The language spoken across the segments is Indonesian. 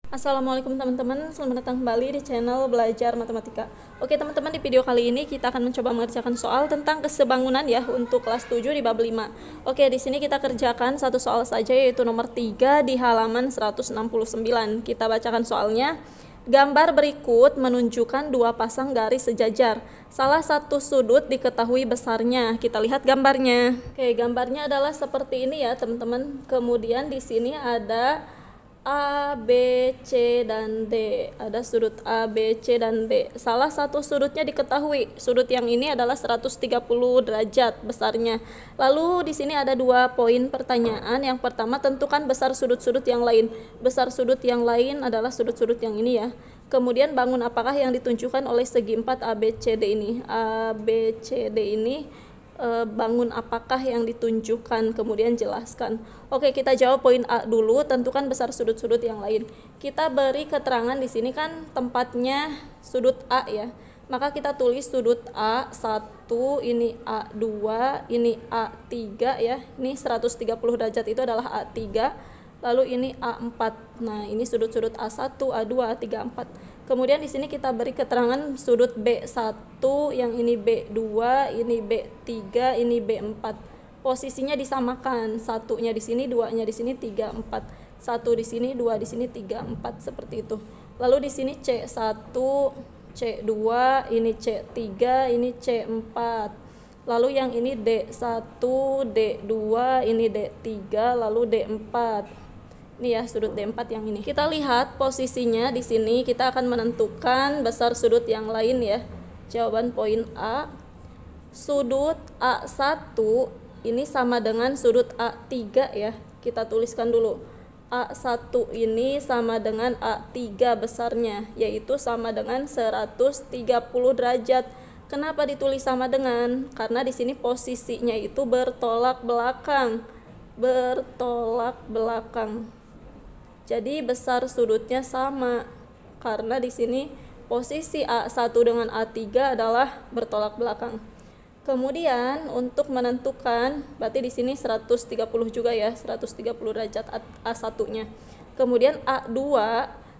Assalamualaikum teman-teman, selamat datang kembali di channel Belajar Matematika. Oke teman-teman, di video kali ini kita akan mencoba mengerjakan soal tentang kesebangunan ya untuk kelas 7 di bab 5. Oke, di sini kita kerjakan satu soal saja yaitu nomor 3 di halaman 169. Kita bacakan soalnya. Gambar berikut menunjukkan dua pasang garis sejajar. Salah satu sudut diketahui besarnya. Kita lihat gambarnya. Oke, gambarnya adalah seperti ini ya teman-teman. Kemudian di sini ada A, B, C, dan D. Ada sudut A, B, C, dan D. Salah satu sudutnya diketahui. Sudut yang ini adalah 130 derajat besarnya. Lalu di sini ada dua poin pertanyaan. Yang pertama, tentukan besar sudut-sudut yang lain. Besar sudut yang lain adalah sudut-sudut yang ini ya. Kemudian bangun apakah yang ditunjukkan oleh segi 4 ABCD ini. ABCD ini bangun apakah yang ditunjukkan, kemudian jelaskan. Oke, kita jawab poin A dulu, tentukan besar sudut-sudut yang lain. Kita beri keterangan di sini kan tempatnya sudut A ya. Maka kita tulis sudut A1, ini A2, ini A3 ya. Ini 130 derajat itu adalah A3. Lalu ini A4. Nah, ini sudut-sudut A1, A2, A3, A4. Kemudian di sini kita beri keterangan sudut B1, yang ini B2, ini B3, ini B4. Posisinya disamakan, satunya di sini, duanya di sini, 3, 4. Satu di sini, dua di sini, 3, 4 seperti itu. Lalu di sini C1, C2, ini C3, ini C4. Lalu yang ini D1, D2, ini D3, lalu D4. Ini ya sudut D4 yang ini. Kita lihat posisinya di sini, kita akan menentukan besar sudut yang lain ya. Jawaban poin A. Sudut A1 ini sama dengan sudut A3 ya. Kita tuliskan dulu. A1 ini sama dengan A3 besarnya, yaitu sama dengan 130 derajat. Kenapa ditulis sama dengan? Karena di sini posisinya itu bertolak belakang. Bertolak belakang. Jadi besar sudutnya sama karena di sini posisi A1 dengan A3 adalah bertolak belakang. Kemudian untuk menentukan, berarti di sini 130 juga ya, 130 derajat A1-nya. Kemudian A2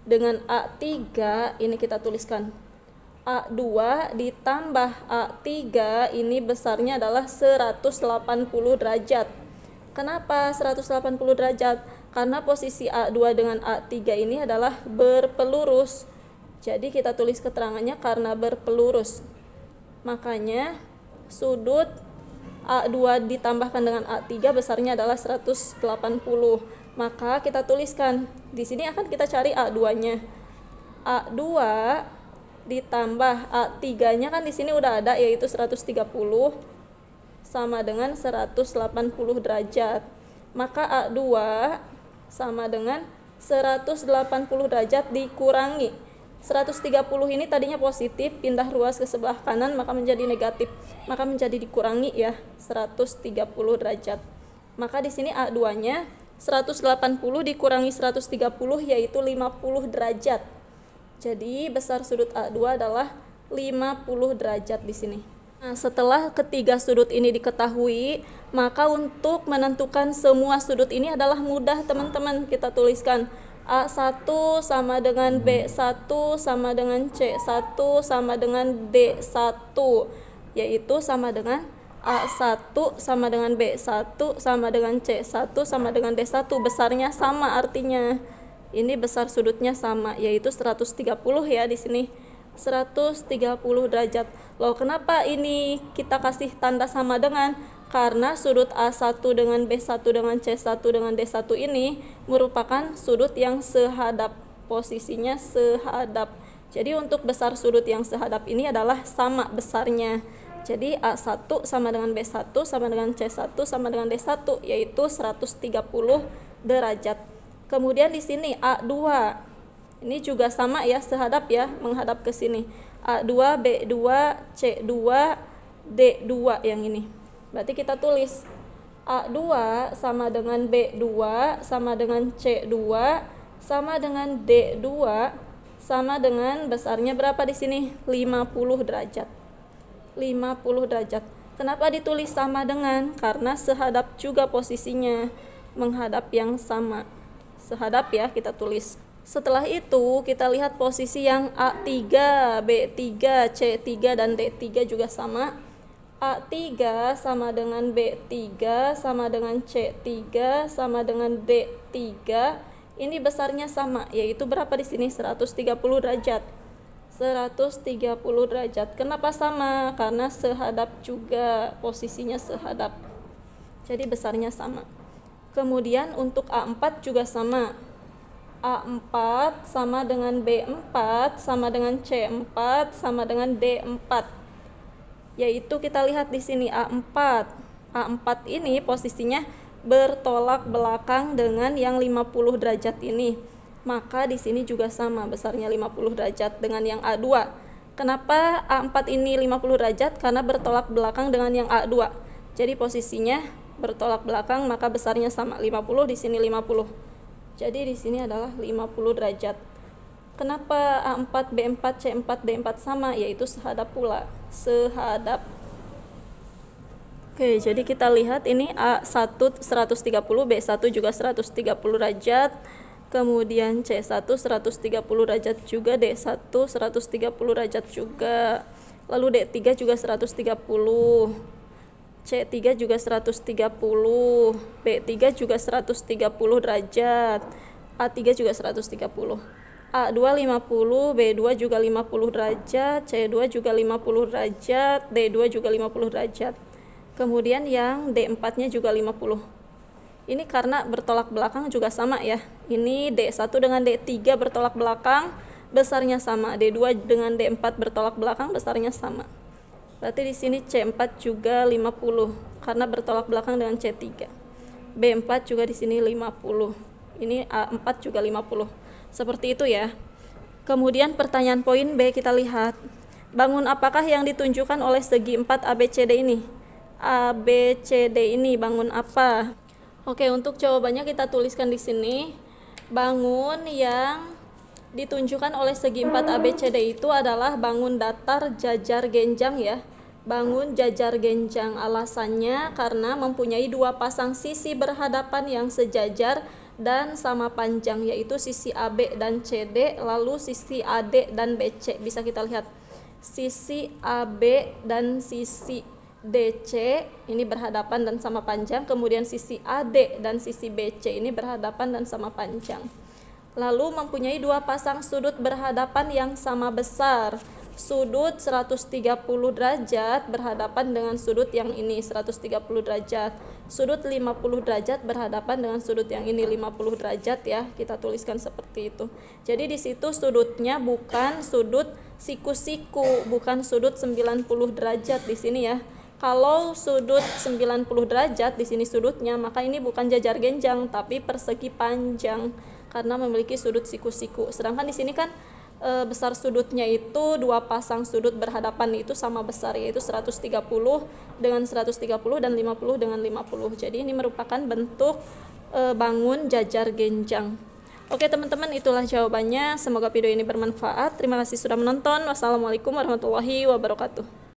dengan A3 ini kita tuliskan. A2 ditambah A3 ini besarnya adalah 180 derajat. Kenapa 180 derajat? Karena posisi A2 dengan A3 ini adalah berpelurus. Jadi kita tulis keterangannya karena berpelurus. Makanya sudut A2 ditambahkan dengan A3 besarnya adalah 180. Maka kita tuliskan. Di sini akan kita cari A2-nya. A2 ditambah A3-nya kan di sini udah ada yaitu 130 sama dengan 180 derajat. Maka A2 sama dengan 180 derajat dikurangi 130 ini tadinya positif, pindah ruas ke sebelah kanan maka menjadi negatif, maka menjadi dikurangi ya 130 derajat. Maka di sini A2-nya 180 dikurangi 130 yaitu 50 derajat. Jadi besar sudut A2 adalah 50 derajat di sini. Nah, setelah ketiga sudut ini diketahui, maka untuk menentukan semua sudut ini adalah mudah teman-teman. Kita tuliskan A1 sama dengan B1 sama dengan C1 sama dengan D1, yaitu sama dengan A1 sama dengan B1 sama dengan C1 sama dengan D1. Besarnya sama artinya. Ini besar sudutnya sama, yaitu 130 ya di sini. 130 derajat. Loh, kenapa ini kita kasih tanda sama dengan? Karena sudut A1 dengan B1 dengan C1 dengan D1 ini merupakan sudut yang sehadap. Posisinya sehadap. Jadi untuk besar sudut yang sehadap ini adalah sama besarnya. Jadi A1 sama dengan B1 sama dengan C1 sama dengan D1 yaitu 130 derajat. Kemudian di sini A2 ini juga sama ya, sehadap ya, menghadap ke sini. A2, B2, C2, D2 yang ini. Berarti kita tulis A2 sama dengan B2 sama dengan C2 sama dengan D2 sama dengan besarnya berapa di sini? 50 derajat. 50 derajat. Kenapa ditulis sama dengan? Karena sehadap juga posisinya, menghadap yang sama. Sehadap ya, kita tulis Setelah itu kita lihat posisi yang A3, B3, C3 dan D3 juga sama. A3 sama dengan B3 sama dengan C3 sama dengan D3. Ini besarnya sama, yaitu berapa di sini? 130 derajat. 130 derajat. Kenapa sama? Karena sehadap juga, posisinya sehadap. Jadi besarnya sama. Kemudian untuk A4 juga sama. A4 sama dengan B4 sama dengan C4 sama dengan D4. Yaitu kita lihat di sini A4. A4 ini posisinya bertolak belakang dengan yang 50 derajat ini. Maka di sini juga sama, besarnya 50 derajat dengan yang A2. Kenapa A4 ini 50 derajat? Karena bertolak belakang dengan yang A2. Jadi posisinya bertolak belakang, maka besarnya sama, 50 di sini 50. Jadi di sini adalah 50 derajat. Kenapa A4, B4, C4, D4 sama? Yaitu sehadap pula, sehadap. Oke, jadi kita lihat ini A1 130, B1 juga 130 derajat. Kemudian C1 130 derajat juga, D1 130 derajat juga. Lalu D3 juga 130. C3 juga 130, B3 juga 130 derajat, A3 juga 130, A2 50, B2 juga 50 derajat, C2 juga 50 derajat, D2 juga 50 derajat. Kemudian yang D4-nya juga 50. Ini karena bertolak belakang juga sama ya. Ini D1 dengan D3 bertolak belakang, besarnya sama. D2 dengan D4 bertolak belakang, besarnya sama. Berarti di sini C4 juga 50 karena bertolak belakang dengan C3. B4 juga di sini 50. Ini A4 juga 50. Seperti itu ya. Kemudian pertanyaan poin B kita lihat. Bangun apakah yang ditunjukkan oleh segi 4 ABCD ini? ABCD ini bangun apa? Oke, untuk jawabannya kita tuliskan di sini. Bangun yang ditunjukkan oleh segi 4 ABCD itu adalah bangun datar jajar genjang ya. Bangun jajar genjang. Alasannya karena mempunyai dua pasang sisi berhadapan yang sejajar dan sama panjang, yaitu sisi AB dan CD, lalu sisi AD dan BC. Bisa kita lihat sisi AB dan sisi DC ini berhadapan dan sama panjang, kemudian sisi AD dan sisi BC ini berhadapan dan sama panjang. Lalu mempunyai dua pasang sudut berhadapan yang sama besar. Sudut 130 derajat berhadapan dengan sudut yang ini 130 derajat. Sudut 50 derajat berhadapan dengan sudut yang ini 50 derajat ya. Kita tuliskan seperti itu. Jadi di situ sudutnya bukan sudut siku-siku, bukan sudut 90 derajat di sini ya. Kalau sudut 90 derajat di sini sudutnya, maka ini bukan jajar genjang tapi persegi panjang karena memiliki sudut siku-siku. Sedangkan di sini kan besar sudutnya itu dua pasang sudut berhadapan itu sama besar, yaitu 130 dengan 130 dan 50 dengan 50. Jadi ini merupakan bentuk bangun jajar genjang. Oke teman-teman, itulah jawabannya. Semoga video ini bermanfaat. Terima kasih sudah menonton. Wassalamualaikum warahmatullahi wabarakatuh.